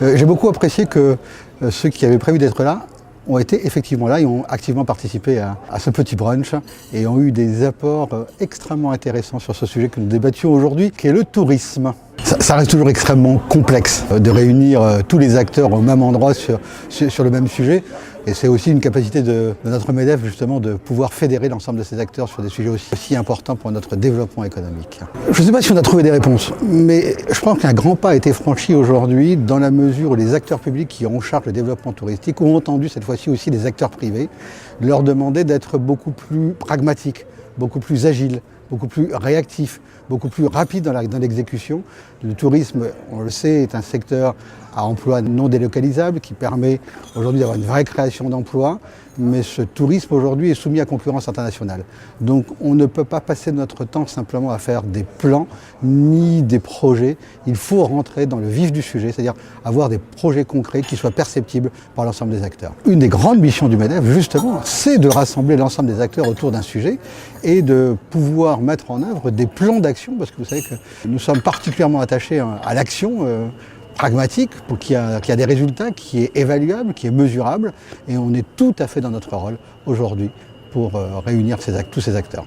J'ai beaucoup apprécié que ceux qui avaient prévu d'être là ont été effectivement là et ont activement participé à ce petit brunch et ont eu des apports extrêmement intéressants sur ce sujet que nous débattions aujourd'hui, qui est le tourisme. Ça reste toujours extrêmement complexe de réunir tous les acteurs au même endroit sur le même sujet. Et c'est aussi une capacité de notre MEDEF justement de pouvoir fédérer l'ensemble de ces acteurs sur des sujets aussi importants pour notre développement économique. Je ne sais pas si on a trouvé des réponses, mais je pense qu'un grand pas a été franchi aujourd'hui dans la mesure où les acteurs publics qui ont en charge le développement touristique ont entendu cette fois-ci aussi les acteurs privés leur demander d'être beaucoup plus pragmatiques, beaucoup plus agiles, beaucoup plus réactifs, beaucoup plus rapides dans l'exécution. Le tourisme, on le sait, est un secteur à emploi non délocalisable qui permet aujourd'hui d'avoir une vraie création d'emplois, mais ce tourisme aujourd'hui est soumis à concurrence internationale. Donc on ne peut pas passer notre temps simplement à faire des plans ni des projets. Il faut rentrer dans le vif du sujet, c'est-à-dire avoir des projets concrets qui soient perceptibles par l'ensemble des acteurs. Une des grandes missions du MEDEF, justement, c'est de rassembler l'ensemble des acteurs autour d'un sujet et de pouvoir mettre en œuvre des plans d'action, parce que vous savez que nous sommes particulièrement attachés à l'action pragmatique, qui a des résultats, qui est évaluable, qui est mesurable, et on est tout à fait dans notre rôle aujourd'hui pour réunir tous ces acteurs.